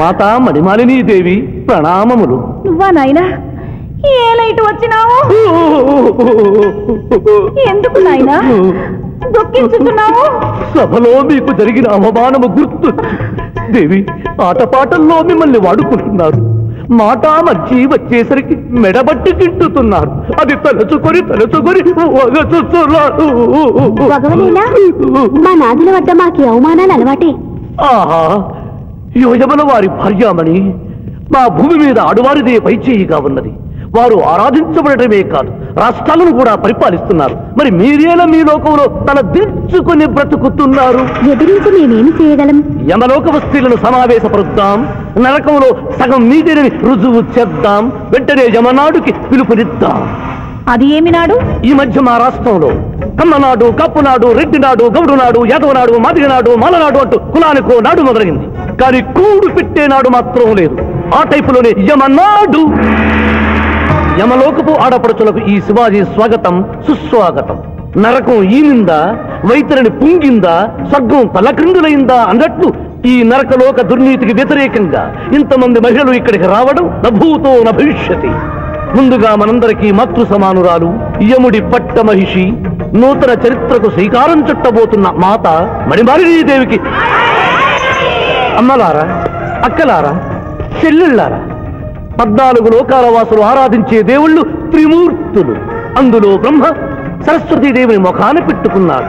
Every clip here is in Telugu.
మాతా మణిమాలినీ దేవి ప్రణామములు. నువ్వా నాయనా? ఏ లైట్ వచ్చినావు? ఎందుకు నాయనా దుఃఖించుతున్నావు? సభలో మీకు జరిగిన అవమానము గుర్తు. దేవి, ఆటపాటల్లో మిమ్మల్ని వాడుకుంటున్నారు. మాట మర్చి వచ్చేసరికి మెడబట్టి తింటున్నారు. అది తలుచుకొని మా నాదుల వద్ద మాకి అవమానాలు అలవాటే. ఆహా, యోజముల వారి భార్యామణి మా భూమి మీద ఆడువారిదే పైచేయిగా ఉన్నది. వారు ఆరాధించబడటమే కాదు, రాష్ట్రాలను కూడా పరిపాలిస్తున్నారు. మరి మీరేలా మీ లోకంలో తల దించుకుని బ్రతుకుతున్నారు? ఎదిరించి మేమేమి చేయగలం? యమలోక వస్తువులను సమావేశపరుద్దాం, నరకంలో సగం మీదేనని రుజువు చేద్దాం. వెంటనే యమనాడుకి పిలుపునిద్దాం. అది ఏమి నాడు? ఈ మధ్య మా రాష్ట్రంలో కమ్మనాడు, కప్పునాడు, రెడ్డినాడు, గౌడునాడు, యాదవనాడు, మాదిగనాడు, మాలనాడు అంటూ కులానికో నాడు మొదలైంది. కానీ కూడు పెట్టే నాడు మాత్రం లేదు. ఆ టైపులోనే యమనాడు. యమలోకపు ఆడపడుచులకు ఈ శివాజీ స్వాగతం సుస్వాగతం. నరకం ఈనిందా, వైతరిని పుంగిందా, స్వర్గం తలక్రిందులైందా అన్నట్లు ఈ నరకలోక దుర్నీతికి వ్యతిరేకంగా ఇంతమంది మహిళలు ఇక్కడికి రావడం నభూతో నభవిష్యతి. ముందుగా మనందరికీ మాతృ సమానురాలు, యముడి పట్ట మహిషి, నూతన చరిత్రకు శ్రీకారం చుట్టబోతున్న మాత మణిమాలినీదేవికి అమ్మలారా, అక్కలారా, చెల్లెళ్ళారా, 14 లోకాల వాసులు ఆరాధించే దేవుళ్ళు త్రిమూర్తులు. అందులో బ్రహ్మ సరస్వతీదేవిని ముఖాన పెట్టుకున్నాడు.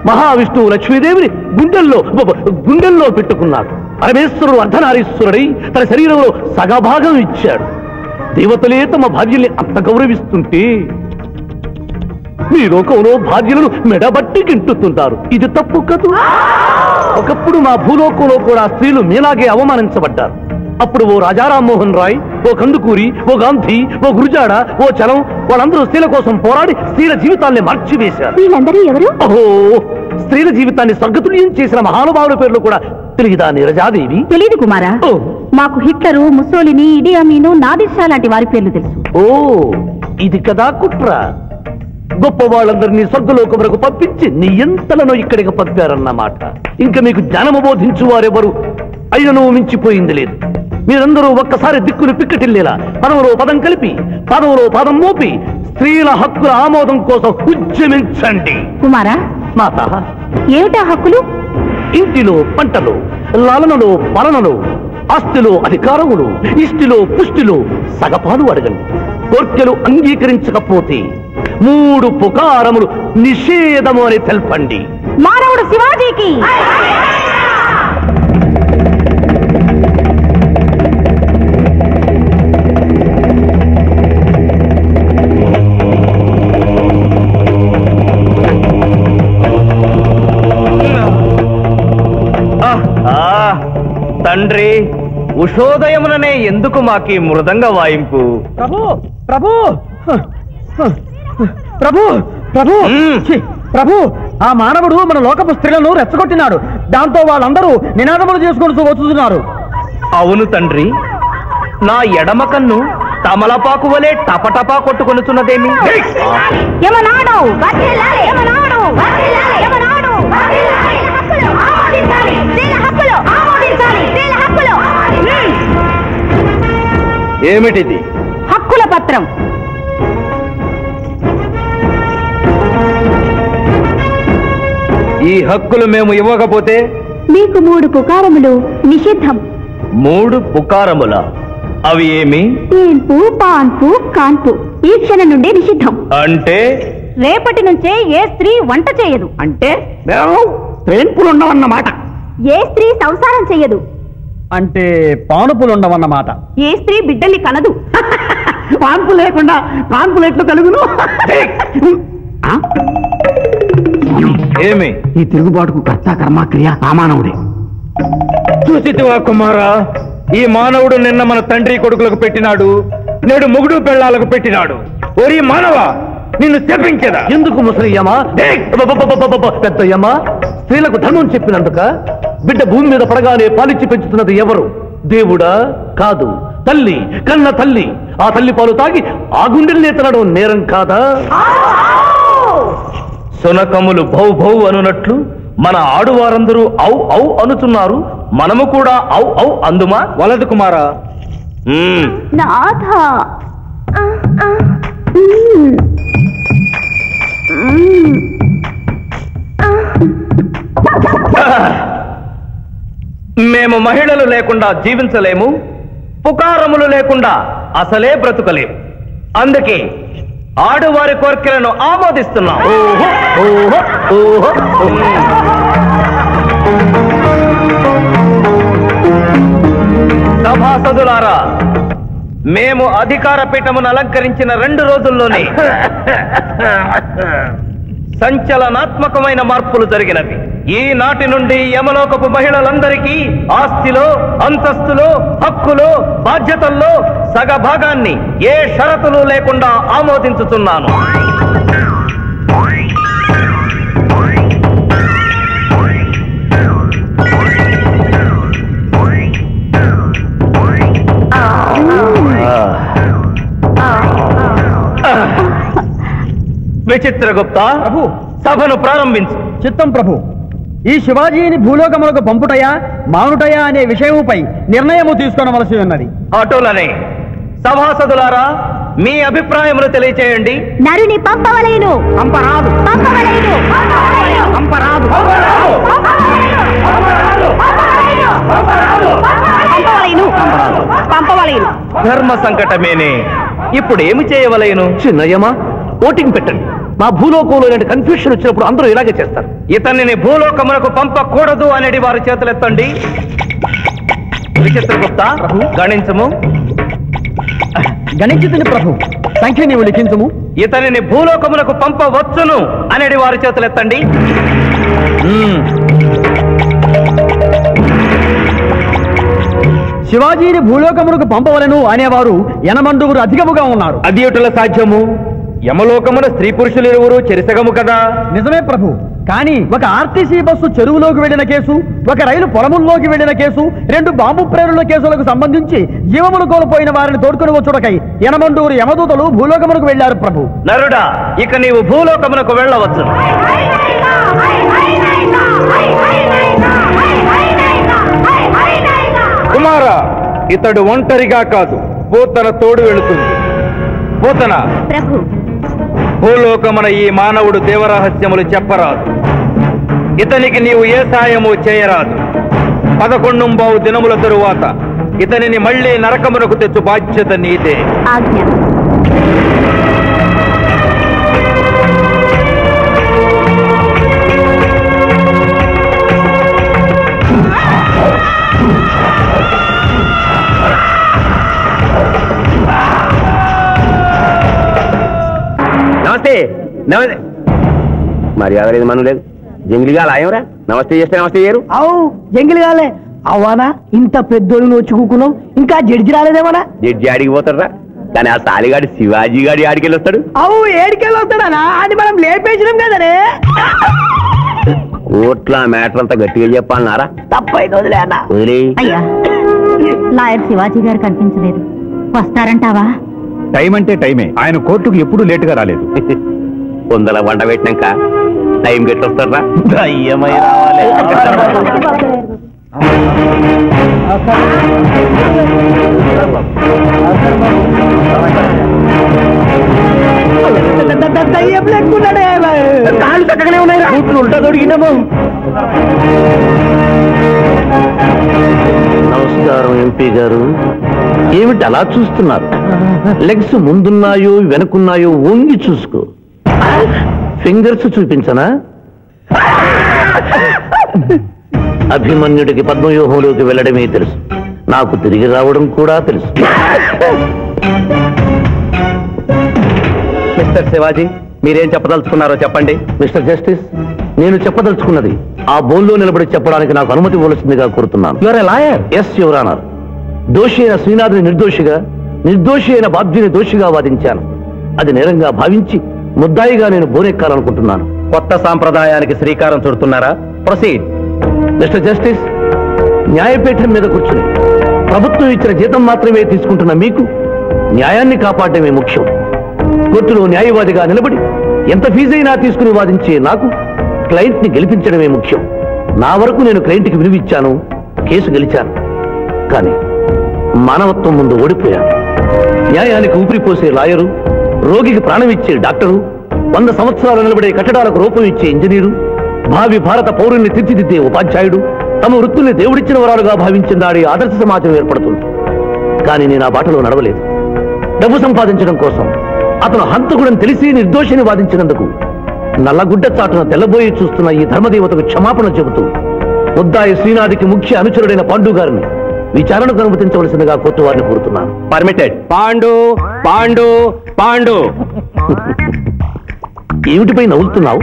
మహావిష్ణువు లక్ష్మీదేవిని గుండెల్లో పెట్టుకున్నాడు. పరమేశ్వరుడు అర్ధనారీశ్వరుడై తన శరీరంలో సగభాగం ఇచ్చాడు. దేవతలే తమ భార్యల్ని అంత గౌరవిస్తుంటే మీ లోకంలో భార్యలను మెడబట్టి గింటుతుంటారు. ఇది తప్పు కదూ. ఒకప్పుడు మా భూలోకంలో కూడా స్త్రీలు మీలాగే అవమానించబడ్డారు. అప్పుడు ఓ రాజా రామ్మోహన్ రాయ్, ఓ కందుకూరి, ఓ గాంధీ, ఓ గురుజాడ, ఓ చలం, వాళ్ళందరూ స్త్రీల కోసం పోరాడి స్త్రీల జీవితాల్ని మార్చివేశారు. వీళ్ళందరూ ఎవరు? ఓహో, స్త్రీల జీవితాన్ని స్వర్గతుల్యం చేసిన మహానుభావుల పేర్లు కూడా తెలియదా నీరజాదేవి? తెలీదు కుమారా. మాకు హిట్లరు, ముసోలిని, ఇడి అమీను, నాదిర్ షా లాంటి వారి పేర్లు తెలుసు. ఓ, ఇది కదా కుట్ర. గొప్ప వాళ్ళందరినీ స్వర్గలోకములకు పంపించి నీ ఎంతలను ఇక్కడికి పంపారన్నమాట. ఇంకా మీకు జ్ఞానము బోధించు వారెవరు అయినను మించిపోయింది లేదు. మీరందరూ ఒక్కసారి దిక్కులు పిక్కటిల్లేలా పదములో పదం కలిపి, పదములో పదం మోపి స్త్రీల హక్కుల ఆమోదం కోసం ఉద్యమించండి. కుమారా, మాత, ఏమిటా హక్కులు? ఇంటిలో పంటలు, లాలనలో పాలనలో, ఆస్తిలో అధికారములు, ఇష్టిలో పుష్టిలో సగపాలు అడగండి. కోర్కెలు అంగీకరించకపోతే 3 పుకారములు నిషేధము అని తెల్పండి. మానవుడు శివాజీకి. తండ్రి, ఉషోదయముననే ఎందుకు మాకి మృదంగ వాయింపు? ప్రభు ప్రభు ప్రభు ప్రభు ప్రభు, ఆ మానవుడు మన లోకపు స్త్రీలను రెచ్చగొట్టినాడు. దాంతో వాళ్ళందరూ నినాదములు చేసుకుంటూ వస్తున్నారు. అవును తండ్రి, నా ఎడమ కన్ను తమలపాకు వలె టపటపా కొట్టుకొనుచున్నదేమి? ఏమిటిది? హక్కుల పత్రం. ఈ హక్కులు మేము ఇవ్వకపోతే మీకు 3 పుకారములు నిషిద్ధం. 3 పుకారముల? అవి ఏమి? తేన్పు, పాన్పు, కాన్పు ఈ క్షణం నుండి నిషిద్ధం. అంటే రేపటి నుంచే ఏ స్త్రీ వంట చేయదు. అంటే తేన్పులు ఉండవన్నమాట. ఏ స్త్రీ సంసారం చెయ్యదు. అంటే పానుపులు ఉండవన్నమాట. ఏ స్త్రీ బిడ్డల్ని కనదు. పాన్పు లేకుండా పాన్పులు ఎట్లు కలుగును? ఏమి? ఈ తిరుగుబాటుకు కర్త కర్మ క్రియ ఆ మానవుడే. చూసితివా కుమారా, ఈ మానవుడు నిన్న మన తండ్రి కొడుకులకు పెట్టినాడు, నేడు మొగుడు పెళ్ళాలకు పెట్టినాడు. ఓరి మానవా, నిన్ను శపించదా? ఎందుకు ముసలియమ్మా, పెద్దయ్యమ్మా? స్త్రీలకు ధర్మం చెప్పినందుక? బిడ్డ భూమి మీద పడగానే పాలిచ్చి పెంచుతున్నది ఎవరు? దేవుడా? కాదు, తల్లి, కన్న తల్లి. ఆ తల్లి పాలు తాగి ఆ గుండెల్నే తినడం నేరం కాదా? సునకములు భౌ భౌ అనునట్లు మన ఆడువారందరూ ఔ ఔ అనుతున్నారు. మనము కూడా ఔ ఔ అందుమా? వలదు కుమారా. నాథ మేము మహిళలు లేకుండా జీవించలేము, పుకారములు లేకుండా అసలే బ్రతుకలేము. అందుకే ఆడువారి కోరికలను ఆమోదిస్తున్నాం. సభాసదులారా, మేము అధికార పీఠమును అలంకరించిన 2 రోజుల్లోనే సంచలనాత్మకమైన మార్పులు జరిగినవి. ఈనాటి నుండి యమలోకపు మహిళలందరికీ ఆస్తిలో, అంతస్తులో, హక్కులో, బాధ్యతల్లో సగభాగాన్ని ఏ షరతులు లేకుండా ఆమోదించుతున్నాను. విచిత్రగుప్త, ప్రభు, సభను ప్రారంభించు. చిత్తం ప్రభు. ఈ శివాజీని భూలోకములకు పంపుటయా మానుటయా అనే విషయముపై నిర్ణయము తీసుకొనవలసి ఉన్నది. అటులనే సభాసదులారా, మీ అభిప్రాయములు తెలియచేయండి. నరుని పంపవలేను. పంపరాదు. పంపవలేను. పంపరాదు. పంపవలేను. పంపవలేను. ధర్మ సంకటమేనే. ఇప్పుడు ఏమి చేయవలేను? చిన్నయ్యమా, ఓటింగ్ పెట్టండి. మా భూలోకంలో ఇలాంటి కన్ఫ్యూషన్ వచ్చినప్పుడు అందరూ ఇలాగే చేస్తారు. ఇతనిని భూలోకమునకు పంపకూడదు అనేది వారి చేతులెత్తండి. విచిత్రగుప్త, గణించము. గణించుతుని ప్రభు. సంఖ్య నీవు లిఖించుము. ఇతనిని భూలోకమునకు పంపవచ్చును అనేది వారి చేతులెత్తండి. శివాజీని భూలోకమునకు పంపవలను అనేవారు 80 అధికముగా ఉన్నారు. అది ఎటుల సాధ్యము? యమలోకమున స్త్రీ పురుషులు ఇరువురు చెరిసగము కదా. నిజమే ప్రభు. కానీ ఒక ఆర్టీసీ బస్సు చెరువులోకి వెళ్లిన కేసు, ఒక రైలు పొలముల్లోకి వెళ్లిన కేసు, 2 బాంబు ప్రేరుల కేసులకు సంబంధించి జీవములు కోల్పోయిన వారిని తోడుకొని వచ్చుటకై 80 యమదూతలు భూలోకమునకు వెళ్లారు ప్రభు. నరుడా, ఇక నీవు భూలోకమునకు వెళ్ళవచ్చు. కుమారా, ఇతడు ఒంటరిగా కాదు, పూతన తోడు వెళుతుంది. పూతన, ప్రభు, భూలోకమున ఈ మానవుడు దేవరహస్యములు చెప్పరాదు. ఇతనికి నీవు ఏ సాయము చేయరాదు. 11 దినముల తరువాత ఇతనిని మళ్లీ నరకమునకు తెచ్చు బాధ్యత నీదే. ఆజ్ఞ. నమస్తే. నమస్తే. మర్యాద లేదు, మనం లేదు. జంగిలిగా లాయంరా. నమస్తే చేస్తే నమస్తే చేయరు. అవు జంగిలి కాలే అవ్వానా? ఇంత పెద్దోళ్ళు వచ్చి కూకున్నావు, ఇంకా జడ్జి రాలేదేమన్నా? జడ్జి ఆడికి పోతారా? కానీ ఆ సాలిగాడి శివాజీ గాడి ఆడికెళ్ళి వస్తాడు. అవు ఏడికెళ్ళి వస్తాడనా? అది మనం లేపేసినాం కదనే. కోట్ల మ్యాటర్ అంతా గట్టిగా చెప్పాలన్నారా? తప్పైంది, వదిలే అన్న. వదిలే. అయ్యా, లాయర్ శివాజీ గారు కనిపించలేదు. వస్తారంటావా? టైం అంటే టైమే. ఆయన కోర్టుకు ఎప్పుడు లేటుగా రాలేదు. పొందల వంట పెట్టినాక టైం గెట్టొస్తారా? దయ్యమై రావాలి. దయ్యం లేకున్నాడే. కాళ్ళు చక్కగానే ఉన్నాయి. ఉల్టా దొరికినాము. నమస్కారం ఎంపీ గారు. ఏమిటి అలా చూస్తున్నారు? లెగ్స్ ముందున్నాయో వెనుకున్నాయో వంగి చూసుకో. ఫింగర్స్ చూపించనా? అభిమన్యుడికి పద్మవ్యూహంలోకి వెళ్ళడమే తెలుసు, నాకు తిరిగి రావడం కూడా తెలుసు. మిస్టర్ శివాజీ, మీరేం చెప్పదలుచుకున్నారో చెప్పండి. మిస్టర్ జస్టిస్, నేను చెప్పదలుచుకున్నది ఆ బోన్లో నిలబడి చెప్పడానికి నాకు అనుమతి ఇవ్వవలసిందిగా కోరుతున్నాను. Your a lawyer? Yes your honour. దోషి అయిన శ్రీనాథుని నిర్దోషిగా, నిర్దోషి అయిన బాబ్జీని దోషిగా వాదించాను. అది నేరంగా భావించి ముద్దాయిగా నేను బోనెక్కాలనుకుంటున్నాను. కొత్త సాంప్రదాయానికి శ్రీకారం చుడుతున్నారా? ప్రొసీడ్. మిస్టర్ జస్టిస్, న్యాయపీఠం మీద కూర్చుని ప్రభుత్వం ఇచ్చిన జీతం మాత్రమే తీసుకుంటున్న మీకు న్యాయాన్ని కాపాడటమే ముఖ్యం. కోర్టులో న్యాయవాదిగా నిలబడి ఎంత ఫీజైనా తీసుకుని వాదించే నాకు క్లయింట్ ని గెలిపించడమే ముఖ్యం. నా వరకు నేను క్లయింట్కి విలువిచ్చాను, కేసు గెలిచాను, కానీ మానవత్వం ముందు ఓడిపోయాను. న్యాయానికి ఊపిరిపోసే లాయరు, రోగికి ప్రాణం ఇచ్చే డాక్టరు, 100 సంవత్సరాలు నిలబడే కట్టడాలకు రూపం ఇచ్చే ఇంజనీరు, భావి భారత పౌరుల్ని తీర్చిదిద్దే ఉపాధ్యాయుడు తమ వృత్తుల్ని దేవుడిచ్చిన వరాలుగా భావించిన నాడి ఆదర్శ సమాజం ఏర్పడుతుంది. కానీ నేను ఆ బాటలో నడవలేదు. డబ్బు సంపాదించడం కోసం అతను హంతకుడని తెలిసి నిర్దోషిని వాదించినందుకు నల్లగుడ్డ చాటున తెల్లబోయి చూస్తున్న ఈ ధర్మదేవతకు క్షమాపణ చెబుతూ ముద్దాయి శ్రీనాథ్కి ముఖ్య అనుచరుడైన పాండు గారిని విచారణకు అనుమతించవలసిందిగా కోర్టు వారిని కోరుతున్నాను. పర్మిటెడ్. పాండు పాండు పాండు. ఏమిటిపై నవ్వులుతున్నావు?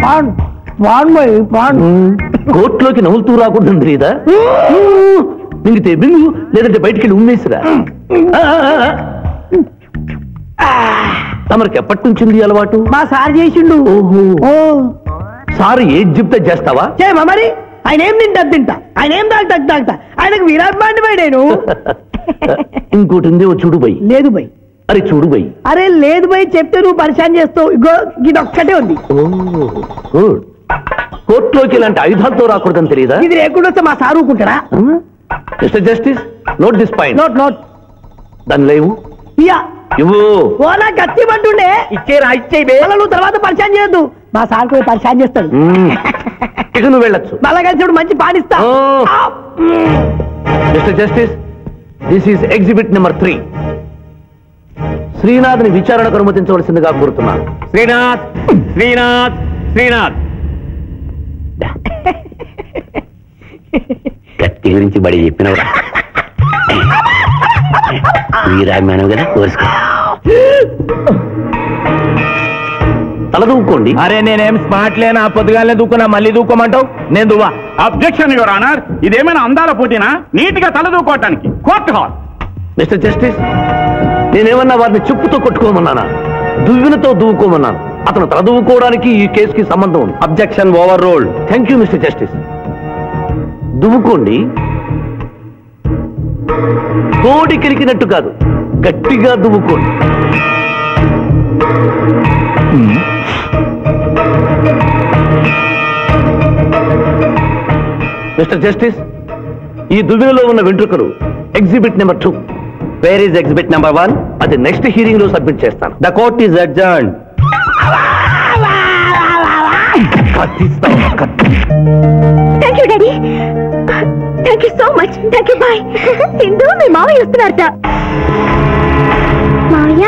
కోర్టులోకి నవ్వులుతూ రాకుండా తెలీదా? మింగితే బింగు, లేదంటే బయటికి వెళ్ళి ఉమ్మేసిరా. తమరికి ఎప్పటి నుంచి అలవాటు? మా సార్ చేసిండు. ఓహో, సార్ ఏది చెప్తే చేస్తావా? చేయమా మరి. ఆయన ఏం తింటా, ఆయన ఏం తాగుతా, ఆయనకు విరాట్ బాండి బై. నేను ఇంకోటి ఉంది, ఓ చూడు బై. లేదు బై. అరే చూడు బై. అరే లేదు బై, చెప్తే నువ్వు పరిశాన్ చేస్తావు. ఇగో ఇది ఒక్కటే ఉంది. గుడ్. కోర్టులోకి ఇలాంటి ఆయుధాలతో రాకూడదని తెలియదా? ఇది లేకుండా వస్తే మా సార్ ఊరుకుంటారా? Mister justice, note this point. Note. దాని లేవు. ఇయ్యా ఇవ్వు. ఓ నా కత్తి పట్టుండే. ఇచ్చేరా, ఇచ్చే. నువ్వు తర్వాత పరిశాన్ చేయొద్దు, మా సార్ కూడా పరిశాన్ చేస్తాడు. ఇక నువ్వు వెళ్ళొచ్చు. మళ్ళా కలిసి మంచి పాటిస్తా. Mister justice, this is exhibit number 3. శ్రీనాథ్ని విచారణకు అనుమతించవలసిందిగా కోరుతున్నాను. శ్రీనాథ్ శ్రీనాథ్ శ్రీనాథ్. కత్తి గురించి బడి చెప్పినవరా? వీరాభిమానం కదా, కోరుసుకో. తల దూక్కోండి. అరే నేనేం స్మార్ట్ లేనా? పొద్దుగానే దూకున్నా, మళ్ళీ దూకోమంటావు? నేను దువ్వా. అబ్జెక్షన్ యువర్ ఆనర్, ఇదేమైనా అందాల పోటీనా? నీట్ గా తల దూకోవటానికి కోర్టు హాల్. మిస్టర్ జస్టిస్, నేనేమన్నా వారిని చెప్పుతో కొట్టుకోమన్నానా? దువ్వినతో దువ్వుకోమన్నాను. అతను తల దువ్వుకోవడానికి ఈ కేసుకి సంబంధం ఉంది. Objection overruled. Thank you mister justice. దువ్వుకోండి. కోడి కిరికినట్టు కాదు, గట్టిగా దువ్వుకోండి. మిస్టర్ జస్టిస్, ఈ దువ్వెనలో ఉన్న వెంట్రుకలు exhibit number 2. Where is exhibit number 1? అది నెక్స్ట్ హియరింగ్ లో సబ్మిట్ చేస్తాను. The court is adjourned. Thank you daddy, thank you so much. Thank you. Bye. Sindhu, మీ మావయ్య వస్తున్నారట. మావయ్య,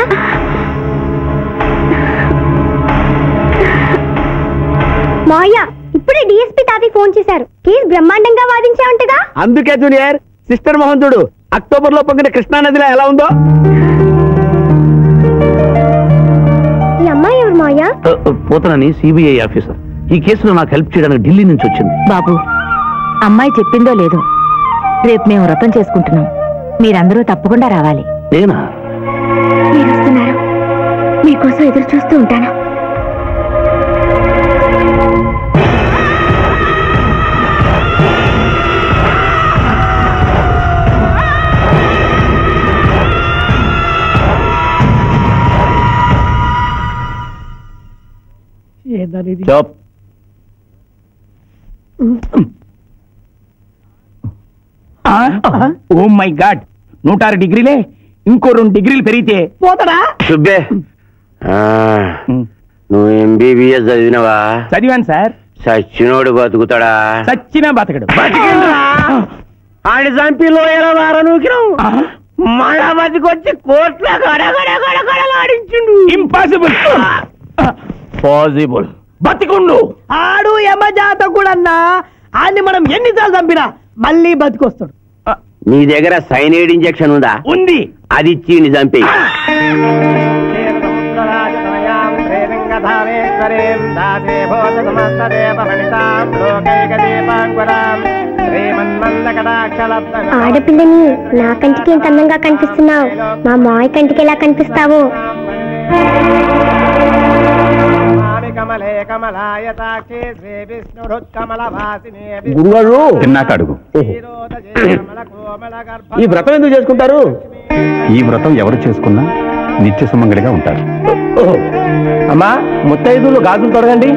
మావయ్య ఇప్పుడే డిఎస్పీ తాతయ్య ఫోన్ చేశారు. కేసు బ్రహ్మాండంగా వాదించావంటగా. అందుకే జూనియర్, సిస్టర్ మోహన్ చూడు అక్టోబర్ లో పొంగిన కృష్ణానదిలో ఎలా ఉందో. ఈ అమ్మాయి ఎవరు మావయ్య? పోతనని సిబిఐ ఆఫీసర్. ఈ కేసులో నాకు హెల్ప్ చేయడానికి ఢిల్లీ నుంచి వచ్చింది. బాబు, అమ్మాయి చెప్పిందో లేదో, రేపు మేము వ్రతం చేసుకుంటున్నాం. మీరందరూ తప్పకుండా రావాలి. నేనా? మీరు వస్తున్నారు, మీకోసం ఎదురు చూస్తూ ఉంటాను. Stop. ఓ మై గాడ్, 106 డిగ్రీలే. ఇంకో 2 డిగ్రీలు పెరిగితే పోతాడా? సుబ్బే, నువ్వు ఎంబీబీఎస్ చదివినవా? చదివాను సార్. సచ్చినోడు బతుకుతాడా? సచ్చినా బతకడు. ఆడి చంపిలో ఎలా వారనూకినావు? మళ్ళా బతికొచ్చి కోట్ల గడగడగడగడలాడించుండు. ఇంపాసిబుల్. పాసిబుల్. బతికుండు. ఆడు యమజాతకుడన్నా, ఆన్ని మనం ఎన్నిసార్లు చంపినా మళ్ళీ బతికొస్తాడు. నీ దగ్గర సైనైడ్ ఇంజెక్షన్ ఉందా? ఉంది. అది ఇచ్చి చంపి. ఆడపిల్లని నా కంటికి ఎంత అందంగా కనిపిస్తున్నావు, మా మాయ కంటికి ఎలా కనిపిస్తావు? గురుగారు తిన్నాక అడుగు. ఈ వ్రతం ఎందుకు చేసుకుంటారు? ఈ వ్రతం ఎవరు చేసుకున్నా నిత్య సుమంగళిగా ఉంటారు. అమ్మా, ముత్తైదులు గాజులు తొడగండి.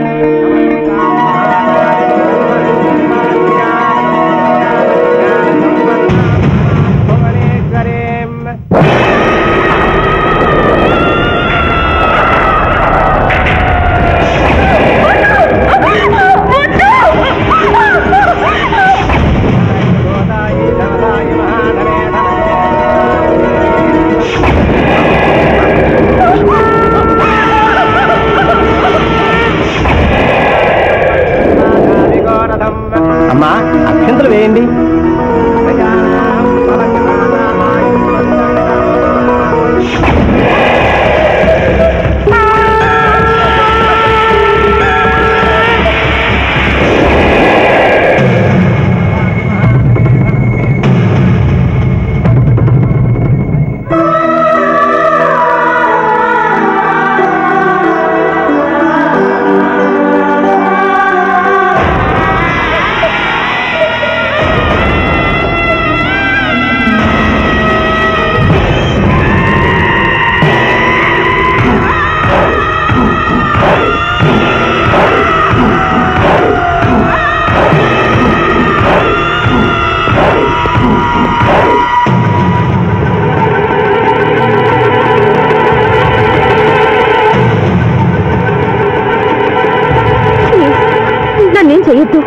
చేయొద్దు.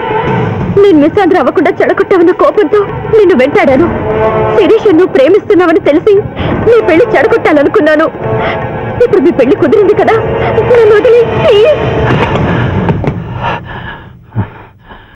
నేను నిశాంద్ర అవ్వకుండా చెడగొట్టావన్న కోపంతో నిన్ను వెంటాడాను. శిరీష్ నువ్వు ప్రేమిస్తున్నావని తెలిసి నీ పెళ్లి చెడగొట్టాలనుకున్నాను. ఇప్పుడు మీ పెళ్లి కుదిరింది కదా, నన్ను వదిలి ప్లీజ్.